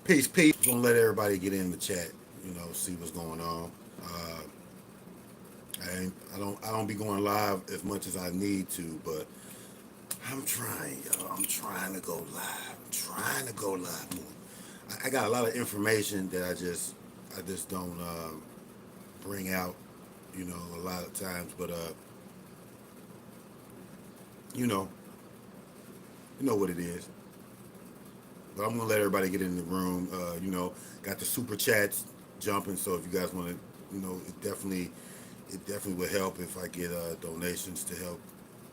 Peace, peace. Gonna let everybody get in the chat. See what's going on. I don't be going live as much as I need to, but I'm trying, y'all. I'm trying to go live. I'm trying to go live more. I got a lot of information that I just don't bring out, a lot of times. But you know, you know what it is. But I'm gonna let everybody get in the room. Got the super chats jumping. So if you guys want to, it definitely would help if I get donations to help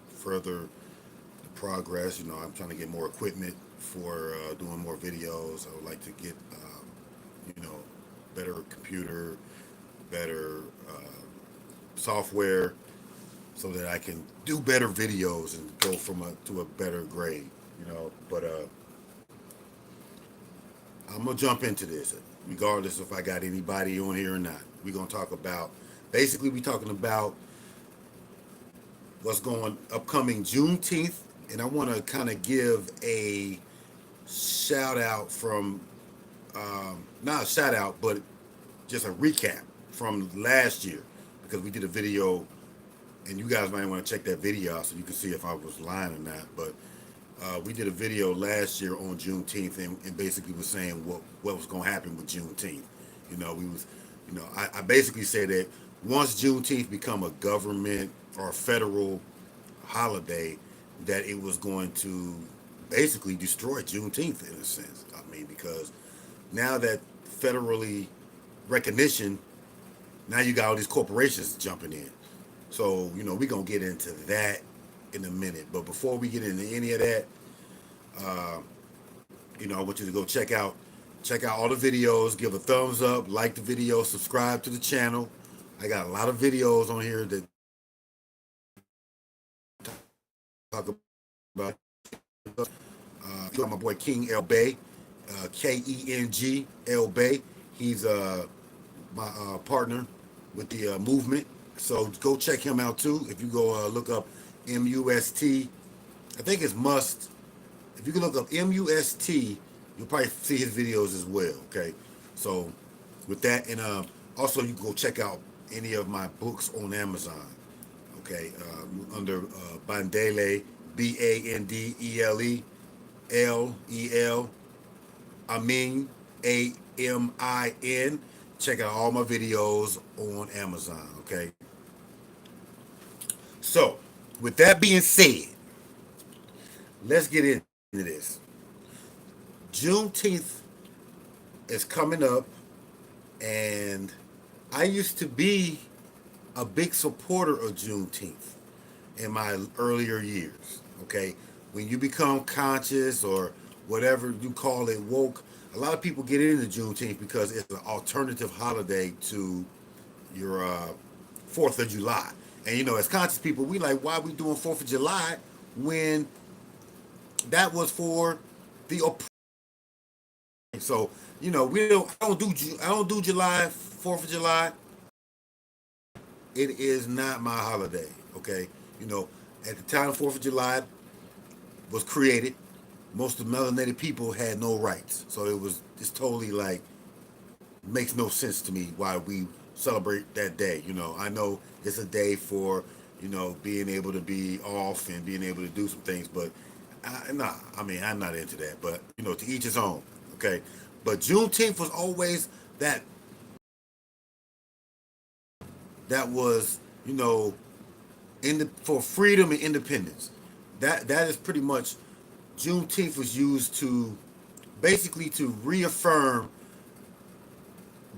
further the progress. I'm trying to get more equipment for doing more videos. I would like to get, you know, better computer, better software, so that I can do better videos and go to a better grade. But I'm gonna jump into this, regardless if I got anybody on here or not. We're gonna talk about, basically, we talking about what's going upcoming Juneteenth, and I want to kind of give a shout out from, not a shout out, but just a recap from last year, because we did a video, and you guys might want to check that video out so you can see if I was lying or not. But we did a video last year on Juneteenth, and basically was saying what was going to happen with Juneteenth. I basically said that once Juneteenth become a government or a federal holiday, that it was going to basically destroy Juneteenth in a sense. I mean, because now that federally recognition, now you got all these corporations jumping in. So, we're going to get into that in a minute. But before we get into any of that, I want you to go check out all the videos, give a thumbs up, like the video, subscribe to the channel. I got a lot of videos on here that talk about my boy King L Bay, Keng L Bay. He's my partner with the movement. So go check him out too. If you go look up MUST, I think it's Must. If you can look up MUST, you'll probably see his videos as well. Okay, so with that, and also you can go check out any of my books on Amazon. Okay, under Bandele, Bandele, Lel, Amin, Amin. Check out all my videos on Amazon. Okay. So, with that being said, let's get into this. Juneteenth is coming up, and I used to be a big supporter of Juneteenth in my earlier years. Okay, when you become conscious, or whatever you call it, woke, a lot of people get into Juneteenth because it's an alternative holiday to your 4th of July. And as conscious people, we like, why are we doing 4th of July when that was for the oppressed? So, I don't do July, 4th of July. It is not my holiday, okay? At the time 4th of July was created, most of the melanated people had no rights. So it's totally like, makes no sense to me why we celebrate that day. I know it's a day for, being able to be off and being able to do some things, but I'm not into that. But, to each his own, okay? But Juneteenth was always that was, for freedom and independence. That is pretty much, Juneteenth was used to basically to reaffirm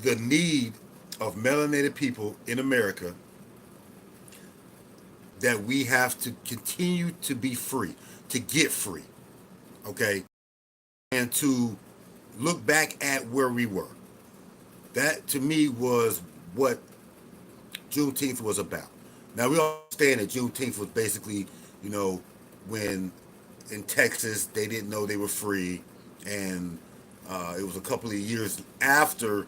the need of melanated people in America, that we have to continue to be free, to get free, okay? And to look back at where we were. That, to me, was what Juneteenth was about. Now, we understand that Juneteenth was basically, when in Texas, they didn't know they were free, and it was a couple of years after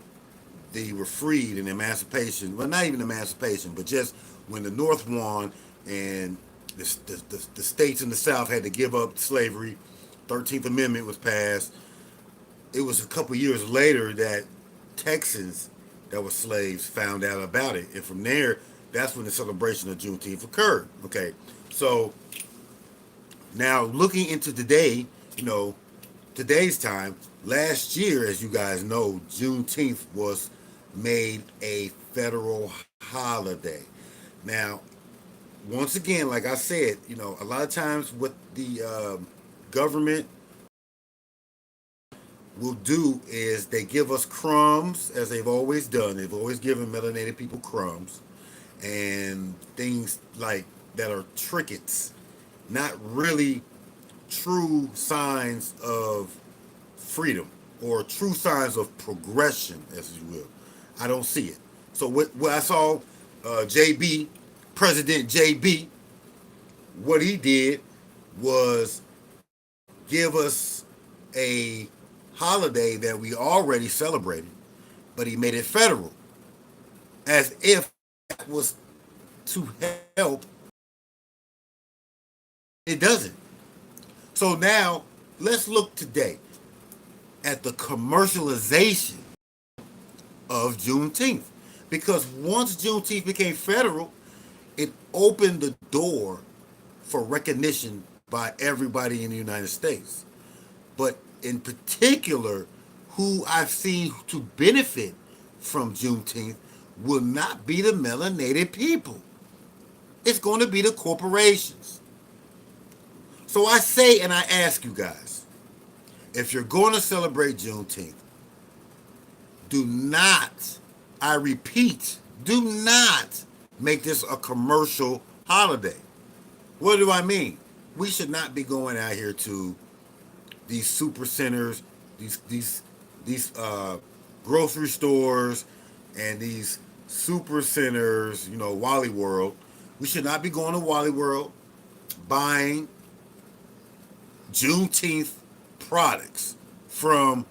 they were freed in emancipation. Well, not even emancipation, but just when the North won and the states in the South had to give up slavery. 13th Amendment was passed. it was a couple years later that Texans that were slaves found out about it, and from there, that's when the celebration of Juneteenth occurred. Okay, so now looking into today, you know, today's time, last year, as you guys know, Juneteenth was made a federal holiday. Now, once again, like I said, a lot of times what the government will do is they give us crumbs, as they've always done. They've always given melanated people crumbs and things like that are trinkets, not really true signs of freedom or true signs of progression, as you will. I don't see it. So what I saw, JB, President JB, what he did was give us a holiday that we already celebrated, but he made it federal, as if that was to help. It doesn't. So now let's look today at the commercialization of Juneteenth. Because once Juneteenth became federal, it opened the door for recognition by everybody in the United States. But in particular, who I've seen to benefit from Juneteenth will not be the melanated people. It's going to be the corporations. So I say and I ask you guys, if you're going to celebrate Juneteenth, do not, I repeat, do not make this a commercial holiday. What do I mean? We should not be going out here to these super centers, these grocery stores, and these super centers, Wally World. We should not be going to Wally World buying Juneteenth products from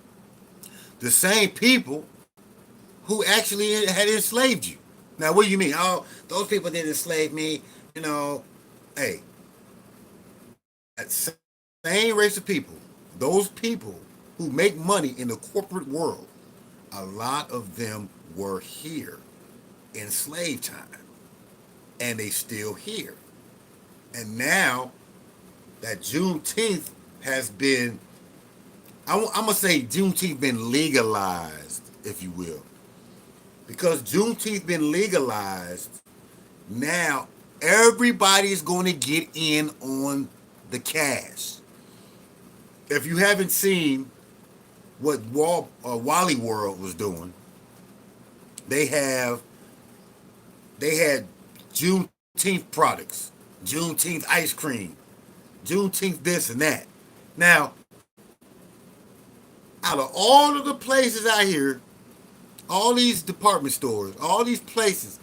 the same people who actually had enslaved you. Now, what do you mean? Oh, those people didn't enslave me. Hey, that same race of people, those people who make money in the corporate world, a lot of them were here in slave time, and they still here. And now that Juneteenth has been, I'm gonna say Juneteenth been legalized, if you will, because Juneteenth been legalized. Now everybody's going to get in on the cash. If you haven't seen what Wally World was doing, they had Juneteenth products, Juneteenth ice cream, Juneteenth this and that. Now, out of all of the places out here, all these department stores, all these places,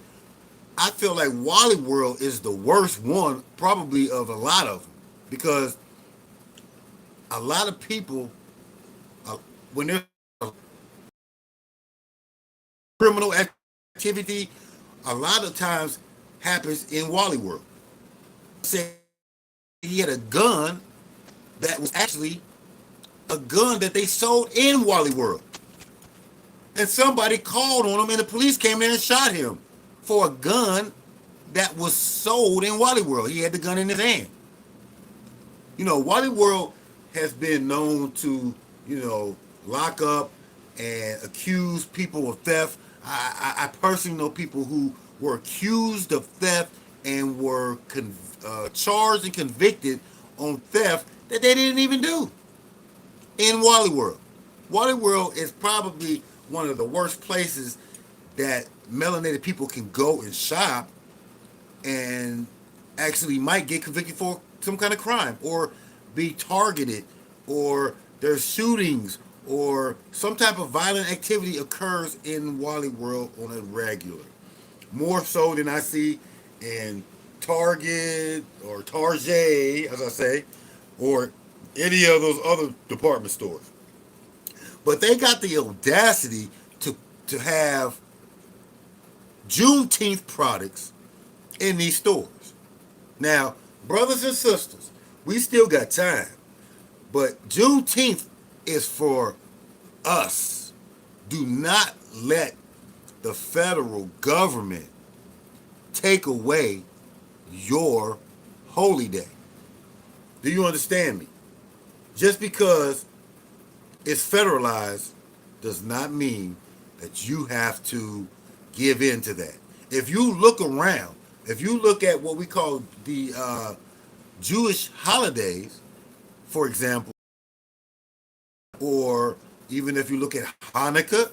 I feel like Wally World is the worst one, probably of a lot of them, because a lot of people, when there's criminal activity, a lot of times happens in Wally World. Say he had a gun that was actually a gun that they sold in Wally World. And somebody called on him and the police came there and shot him for a gun that was sold in Wally World. He had the gun in his hand. Wally World has been known to, lock up and accuse people of theft. I personally know people who were accused of theft and were charged and convicted on theft that they didn't even do in Wally World. Wally World is probably one of the worst places that melanated people can go and shop and actually might get convicted for some kind of crime or be targeted, or there's shootings or some type of violent activity occurs in Wally World on a regular. More so than I see in Target or Target, as I say, or any of those other department stores. But they got the audacity to have Juneteenth products in these stores. Now, brothers and sisters, we still got time. But Juneteenth is for us. Do not let the federal government take away your holy day. Do you understand me? Just because it's federalized does not mean that you have to give in to that. If you look around, if you look at what we call the Jewish holidays, for example, or even if you look at Hanukkah,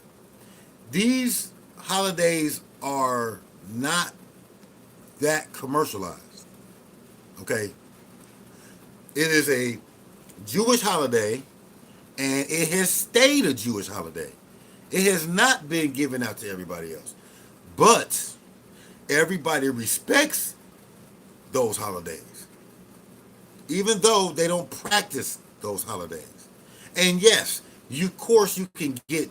these holidays are not that commercialized. Okay? It is a Jewish holiday, and it has stayed a Jewish holiday. It has not been given out to everybody else. But everybody respects those holidays, even though they don't practice those holidays. And yes, of course you can get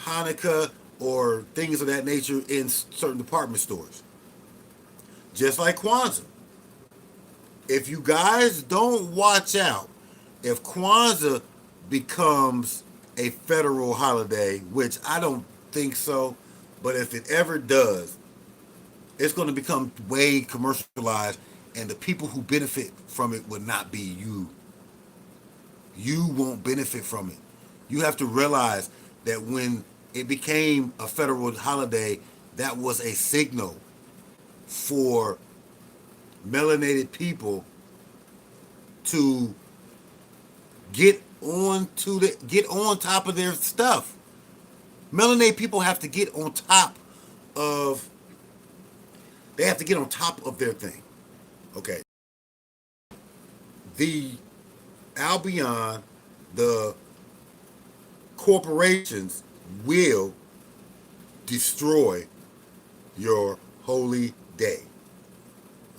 Hanukkah or things of that nature in certain department stores. Just like Kwanzaa. If you guys don't watch out, if Kwanzaa becomes a federal holiday, which I don't think so, but if it ever does, it's going to become way commercialized, and the people who benefit from it will not be you. You won't benefit from it. You have to realize that when it became a federal holiday, that was a signal for melanated people to get on top of their stuff. Melanated people have to get on top of they have to get on top of their thing. Okay. The Albion, the corporations will destroy your holy day.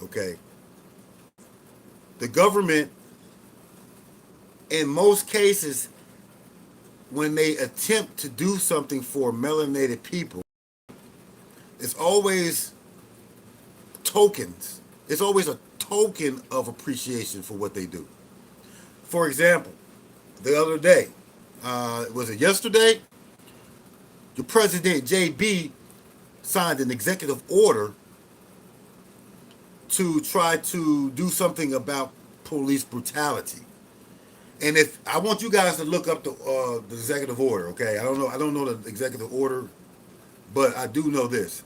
Okay. The government, in most cases, when they attempt to do something for melanated people, it's always tokens. It's always a token of appreciation for what they do. For example, the other day, was it yesterday? The President JB signed an executive order to try to do something about police brutality. And if I want you guys to look up the executive order, okay? I don't know the executive order, but I do know this.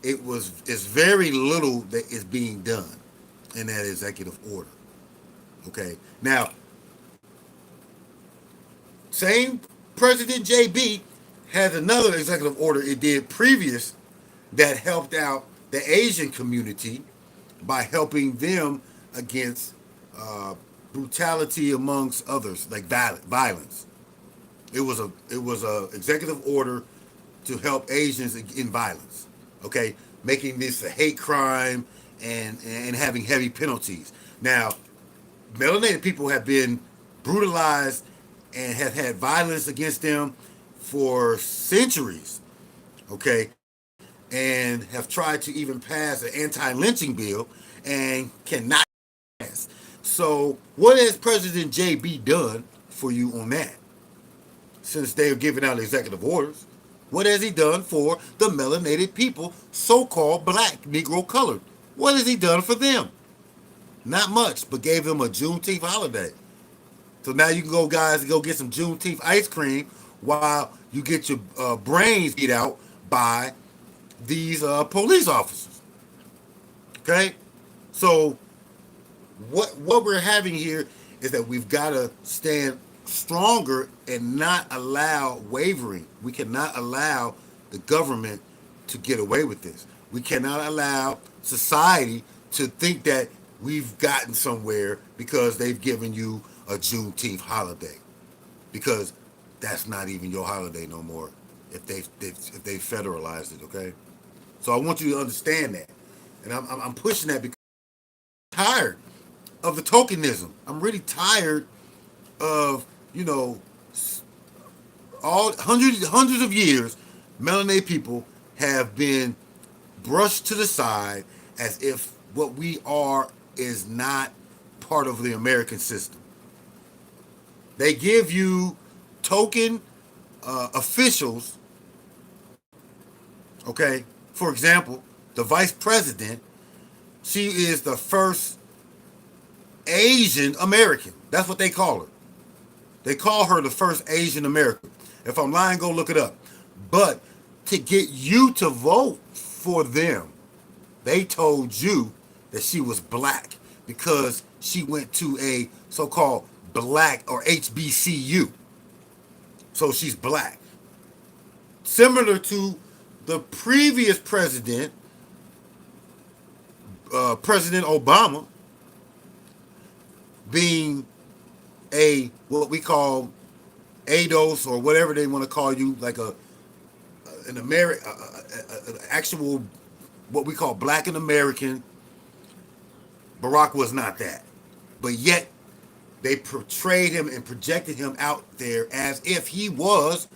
It's very little that is being done in that executive order. Okay. Now, same President JB has another executive order it did previous that helped out the Asian community by helping them against brutality amongst others, like violence. It was a executive order to help Asians in violence. Okay, making this a hate crime and having heavy penalties. Now, melanated people have been brutalized and have had violence against them for centuries. Okay, and have tried to even pass an anti-lynching bill and cannot pass. So, what has President JB done for you on that? Since they are giving out executive orders, what has he done for the melanated people, so-called black, Negro colored? What has he done for them? Not much, but gave them a Juneteenth holiday. So now you can go, guys, go get some Juneteenth ice cream while you get your brains beat out by these police officers. Okay? So what we're having here is that we've got to stand stronger and not allow wavering. We cannot allow the government to get away with this. We cannot allow society to think that we've gotten somewhere because they've given you a Juneteenth holiday, because that's not even your holiday no more if they federalized it. Okay, so I want you to understand that, and I'm pushing that because I'm tired of the tokenism. I'm really tired of all hundreds of years, melanated people have been brushed to the side as if what we are is not part of the American system. They give you token officials, okay, for example, the vice president, she is the first Asian American. That's what they call her. They call her the first Asian American. If I'm lying, go look it up. But to get you to vote for them, they told you that she was black because she went to a so-called black or HBCU. So she's black. Similar to the previous president, President Obama, being a what we call ADOS or whatever they want to call you, like an American, actual what we call black and American. Barack was not that, but yet they portrayed him and projected him out there as if he was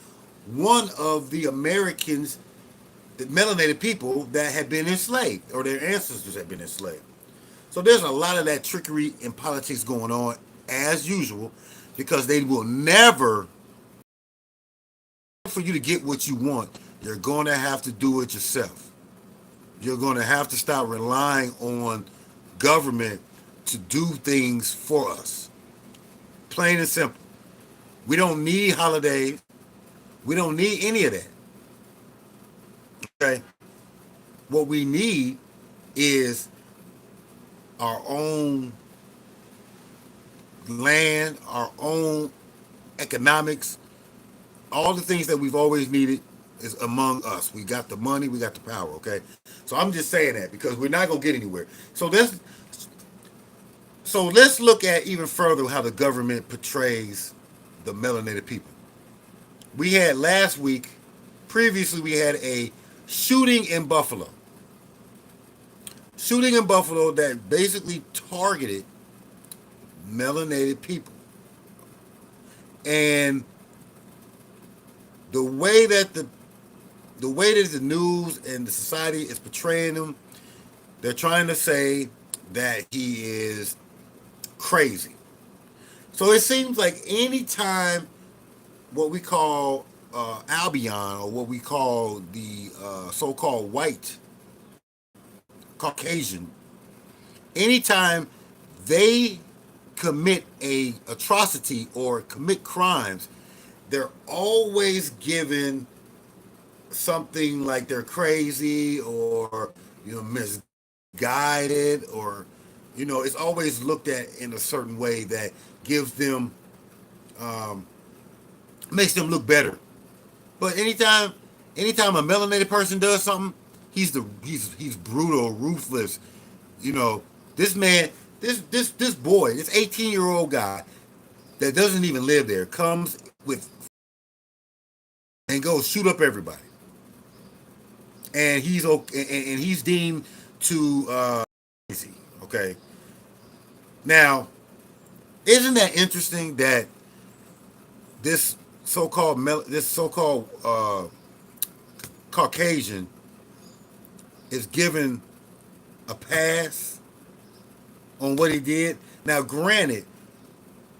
one of the Americans, the melanated people that had been enslaved or their ancestors had been enslaved. So there's a lot of that trickery in politics going on as usual, because they will never, for you to get what you want, you're going to have to do it yourself. You're going to have to stop relying on government to do things for us. Plain and simple. We don't need holidays. We don't need any of that. Okay? What we need is our own land, our own economics, all the things that we've always needed is among us. We got the money, we got the power, okay? So I'm just saying that because we're not gonna get anywhere. So let's look at even further how the government portrays the melanated people. We had last week, previously we had a shooting in Buffalo. Shooting in Buffalo that basically targeted melanated people. And the way that the news and the society is portraying him, they're trying to say that he is crazy. So it seems like any time what we call Albion, or what we call the so-called white Caucasian, anytime they commit a atrocity or commit crimes, they're always given something like they're crazy or misguided, or it's always looked at in a certain way that gives them makes them look better. But anytime a melanated person does something, he's brutal, ruthless. This man, this boy, this 18-year-old guy that doesn't even live there comes with and goes shoot up everybody, and he's okay, and he's deemed to crazy. Okay, now isn't that interesting that this so-called Caucasian is given a pass on what he did? Now, granted,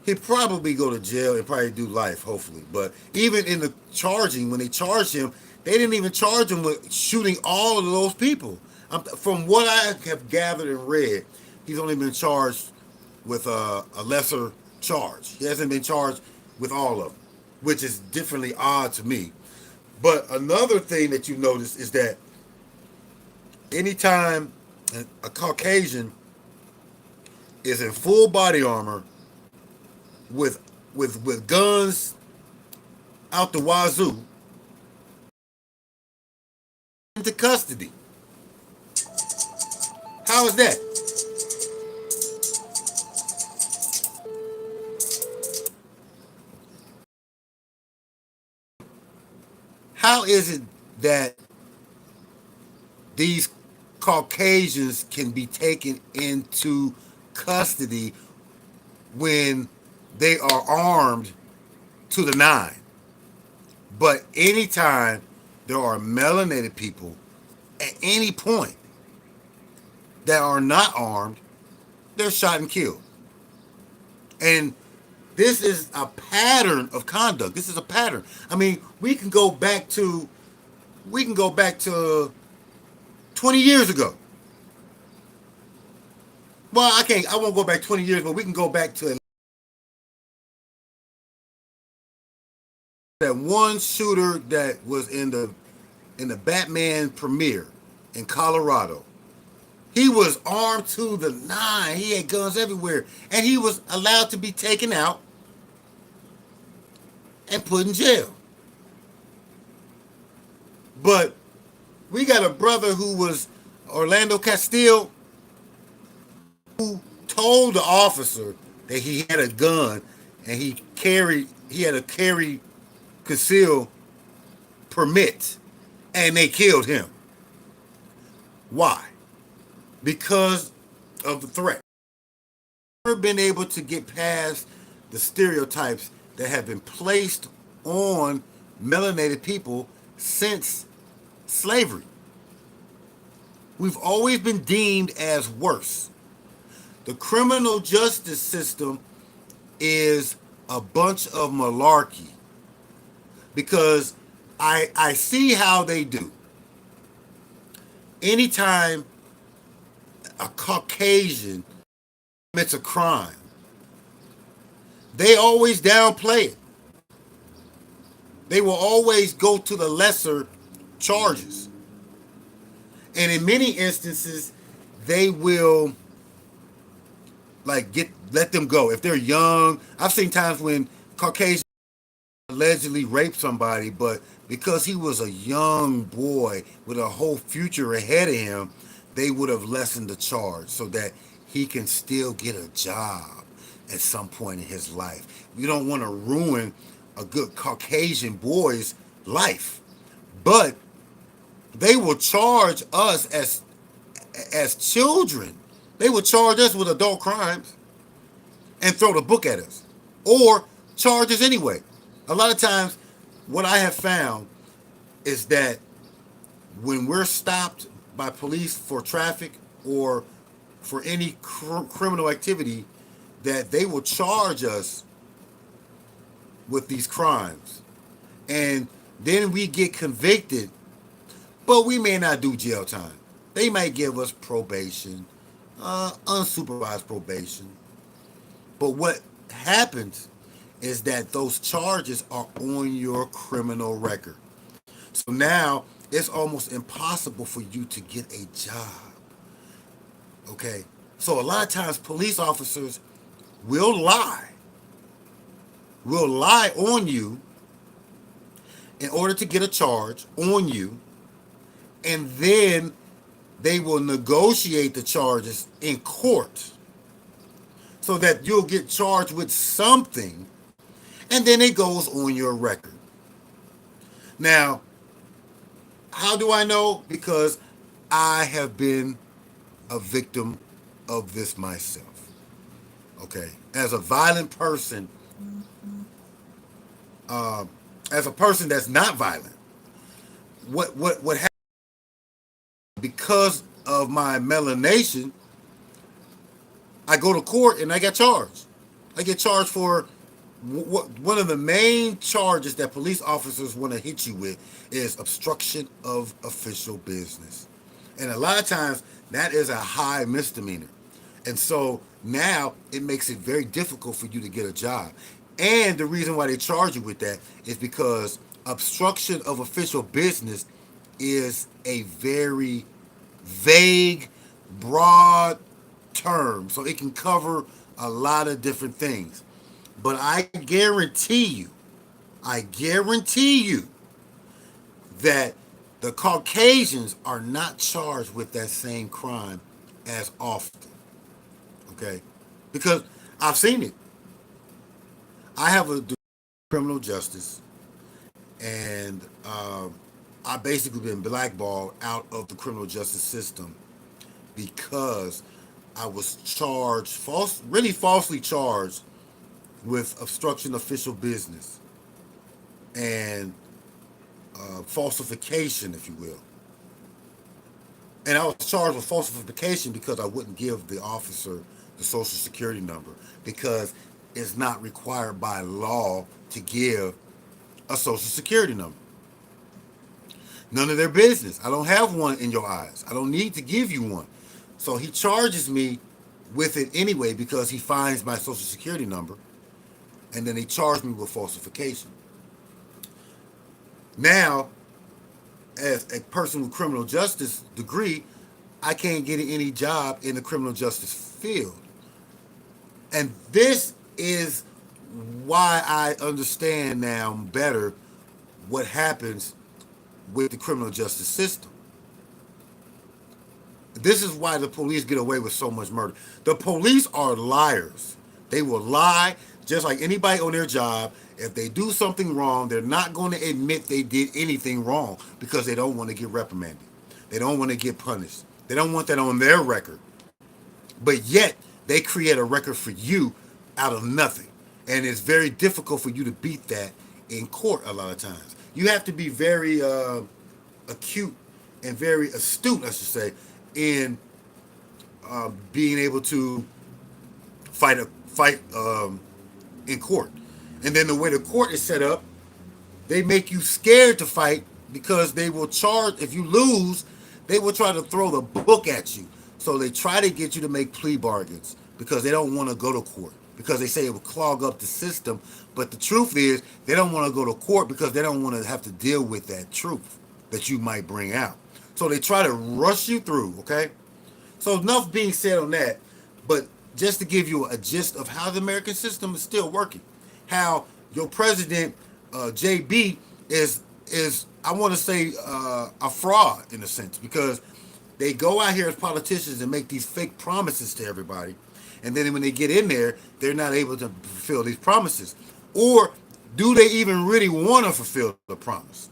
he'd probably go to jail and probably do life, hopefully. But even in the charging, when they charged him, they didn't even charge him with shooting all of those people. From what I have gathered and read, he's only been charged with a lesser charge. He hasn't been charged with all of them, which is differently odd to me. But another thing that you notice is that anytime a Caucasian is in full body armor with guns out the wazoo into custody. How is that? How is it that these Caucasians can be taken into custody when they are armed to the nine? But anytime there are melanated people at any point that are not armed, they're shot and killed. And This is a pattern of conduct. This is a pattern. I mean, we can go back to 20 years ago. Well, I can't. I won't go back 20 years, but we can go back to that one shooter that was in the Batman premiere in Colorado. He was armed to the nine. He had guns everywhere, and he was allowed to be taken out and put in jail. But we got a brother who was Orlando Castillo, who told the officer that he had a gun and he had a carry conceal permit, and they killed him. Why? Because of the threat. Never been able to get past the stereotypes that have been placed on melanated people since slavery. We've always been deemed as worse. The criminal justice system is a bunch of malarkey because I see how they do. Anytime a Caucasian commits a crime, they always downplay it. They will always go to the lesser charges. And in many instances, they will let them go. If they're young, I've seen times when Caucasians allegedly raped somebody, but because he was a young boy with a whole future ahead of him, they would have lessened the charge so that he can still get a job at some point in his life. You don't want to ruin a good Caucasian boy's life. But they will charge us as children. They will charge us with adult crimes and throw the book at us. Or charge us anyway. A lot of times what I have found is that when we're stopped by police for traffic or for any criminal activity, that they will charge us with these crimes. And then we get convicted, but we may not do jail time. They might give us probation, unsupervised probation. But what happens is that those charges are on your criminal record. So now it's almost impossible for you to get a job. Okay? So a lot of times police officers will lie. Will lie on you in order to get a charge on you, and then they will negotiate the charges in court so that you'll get charged with something, and then it goes on your record. Now, how do I know? Because I have been a victim of this myself. Okay, as a violent person, as a person that's not violent, what happened because of my melanation, I go to court and I get charged. I get charged for one of the main charges that police officers want to hit you with is obstruction of official business. And a lot of times that is a high misdemeanor. And so now it makes it very difficult for you to get a job. And the reason why they charge you with that is because obstruction of official business is a very vague, broad term. So it can cover a lot of different things. But I guarantee you that the Caucasians are not charged with that same crime as often. Okay? Because I've seen it. I have a degree in criminal justice, and I've basically been blackballed out of the criminal justice system because I was really falsely charged with obstruction of official business and falsification, if you will. And I was charged with falsification because I wouldn't give the officer the social security number because is not required by law to give a social security number. None of their business. I don't have one in your eyes. I don't need to give you one. So he charges me with it anyway because he finds my social security number, and then they charge me with falsification. Now, as a person with criminal justice degree, I can't get any job in the criminal justice field. And this is why I understand now better what happens with the criminal justice system. This is why the police get away with so much murder. The police are liars. They will lie just like anybody on their job. If they do something wrong, they're not going to admit they did anything wrong because they don't want to get reprimanded. They don't want to get punished. They don't want that on their record. But yet, they create a record for you out of nothing. And it's very difficult for you to beat that in court a lot of times. You have to be very acute and very astute, I should say, in being able to fight in court. And then the way the court is set up, they make you scared to fight because they will charge. If you lose, they will try to throw the book at you. So they try to get you to make plea bargains because they don't want to go to court because they say it will clog up the system. But the truth is, they don't want to go to court because they don't want to have to deal with that truth that you might bring out. So they try to rush you through, okay? So enough being said on that, but just to give you a gist of how the American system is still working, how your president JB is I want to say a fraud in a sense because they go out here as politicians and make these fake promises to everybody, and then when they get in there, they're not able to fulfill these promises, or do they even really want to fulfill the promise?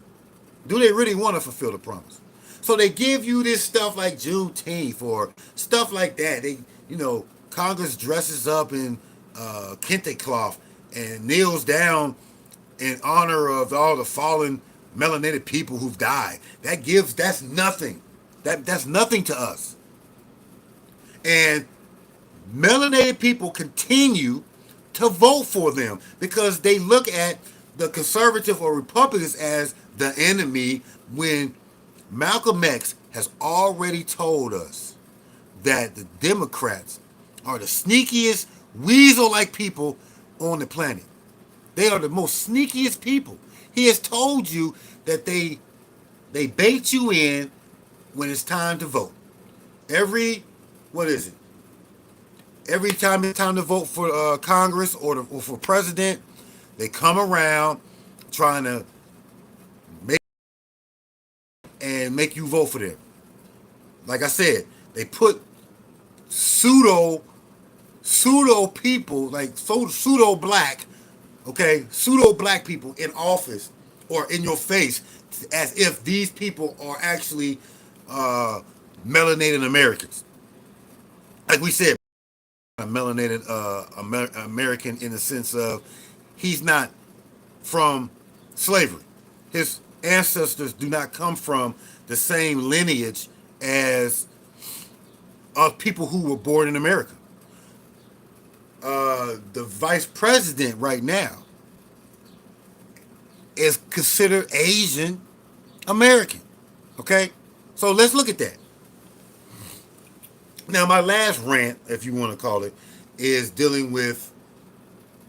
Do they really want to fulfill the promise? So they give you this stuff like Juneteenth or stuff like that. Congress dresses up in kente cloth and kneels down in honor of all the fallen melanated people who've died. That's nothing. That's nothing to us. And melanated people continue to vote for them because they look at the conservative or Republicans as the enemy when Malcolm X has already told us that the Democrats are the sneakiest, weasel-like people on the planet. They are the most sneakiest people. He has told you that they bait you in when it's time to vote. What is it? Every time it's time to vote for Congress or for president, they come around trying to make you vote for them. Like I said, they put pseudo people, like pseudo black, okay, pseudo black people in office or in your face as if these people are actually melanated Americans. Like we said, a melanated American in the sense of he's not from slavery. His ancestors do not come from the same lineage as of people who were born in America. The vice president right now is considered Asian American. Okay? So let's look at that. Now, my last rant, if you want to call it, is dealing with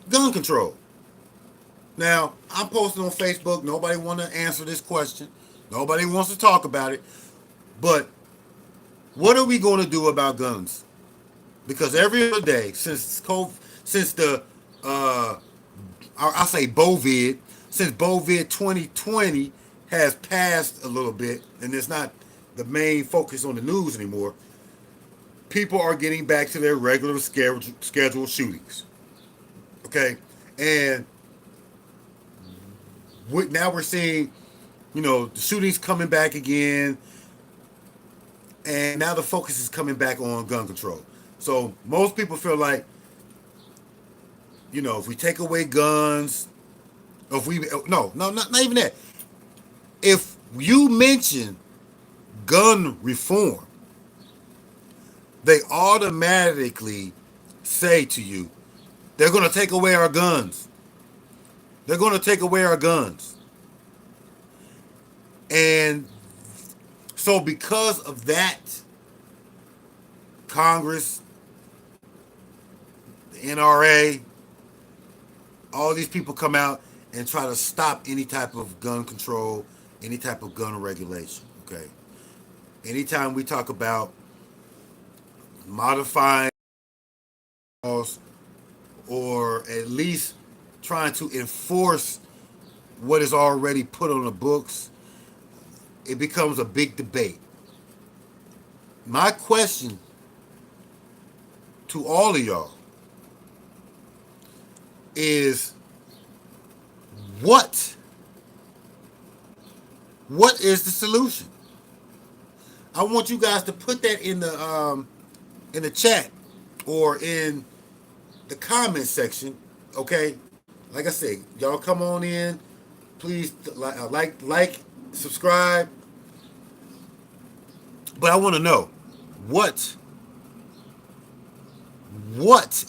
gun control. Now, I'm posting on Facebook. Nobody want to answer this question. Nobody wants to talk about it. But what are we going to do about guns? Because every other day since the I'll say Bovid, since Bovid 2020 has passed a little bit, and it's not the main focus on the news anymore, people are getting back to their regular scheduled shootings. Okay, and now we're seeing, the shootings coming back again, and now the focus is coming back on gun control. So most people feel like, if we take away guns, not even that. If you mention gun reform, they automatically say to you, They're going to take away our guns. They're going to take away our guns. And so because of that, Congress, the NRA, all these people come out and try to stop any type of gun control, any type of gun regulation. Okay. Anytime we talk about modifying laws or at least trying to enforce what is already put on the books, it becomes a big debate. My question to all of y'all is what is the solution? I want you guys to put that in the chat or in the comment section. Okay, like I said, y'all come on in, please like, subscribe. But I want to know what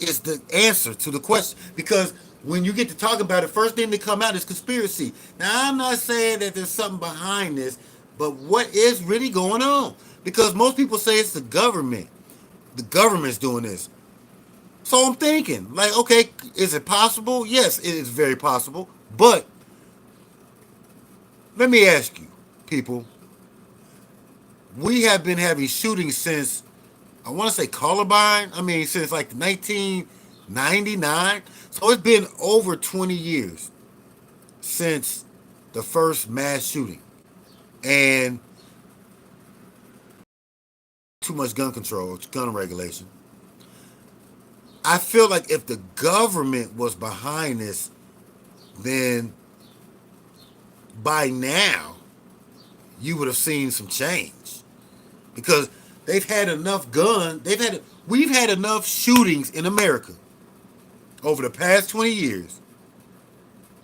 is the answer to the question, because when you get to talk about it, first thing that come out is conspiracy. Now, I'm not saying that there's something behind this, but what is really going on? Because most people say it's the government. The government's doing this. So I'm thinking, like, okay, is it possible? Yes, it is very possible. But let me ask you, people, we have been having shootings since, I want to say Columbine. I mean, since like 1999. So it's been over 20 years since the first mass shooting. And too much gun control, gun regulation. I feel like if the government was behind this, then by now you would have seen some change. Because they've had enough guns, we've had enough shootings in America over the past 20 years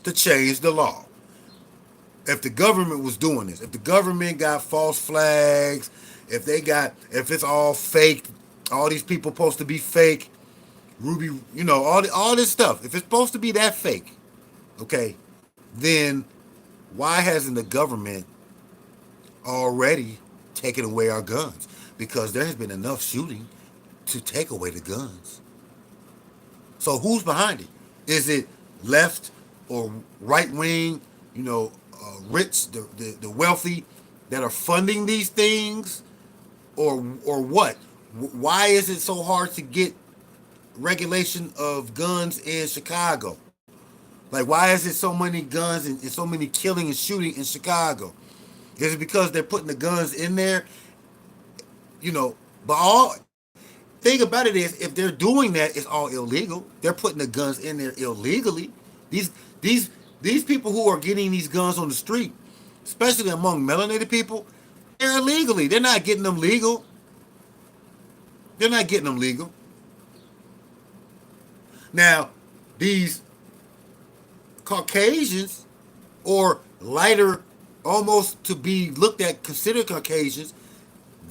to change the law. If the government was doing this, if the government got false flags, if it's all fake, all these people supposed to be fake, Ruby, all this stuff, if it's supposed to be that fake, okay, then why hasn't the government already taken away our guns? Because there has been enough shooting to take away the guns. So who's behind it? Is it left or right wing, rich, the wealthy that are funding these things, or what? Why is it so hard to get regulation of guns in Chicago? Like, why is it so many guns and so many killing and shooting in Chicago? Is it because they're putting the guns in there? But all thing about it is, if they're doing that, it's all illegal. They're putting the guns in there illegally. These people who are getting these guns on the street, especially among melanated people, they're illegally. They're not getting them legal. They're not getting them legal. Now, these Caucasians, or lighter, almost to be looked at, considered Caucasians,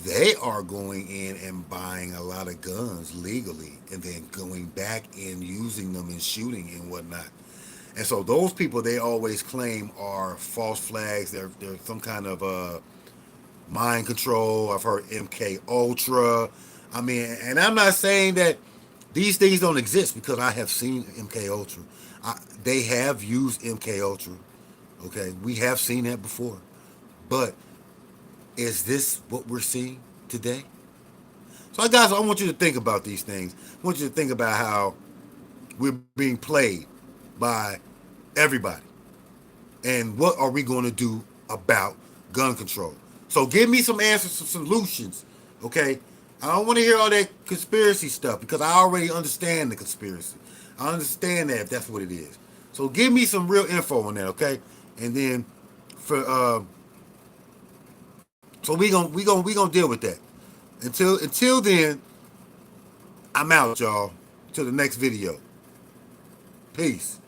they are going in and buying a lot of guns legally and then going back and using them and shooting and whatnot. And so those people, they always claim, are false flags. They're some kind of mind control. I've heard MK Ultra. I mean, and I'm not saying that these things don't exist, because I have seen MK Ultra. They have used MK Ultra. Okay, we have seen that before. But is this what we're seeing today? So, guys, I want you to think about these things. I want you to think about how we're being played by everybody. And what are we going to do about gun control? So give me some answers, some solutions, okay? I don't want to hear all that conspiracy stuff, because I already understand the conspiracy. I understand that, if that's what it is. So give me some real info on that, okay? And then so we gonna deal with that. Until then, I'm out, y'all. Till the next video. Peace.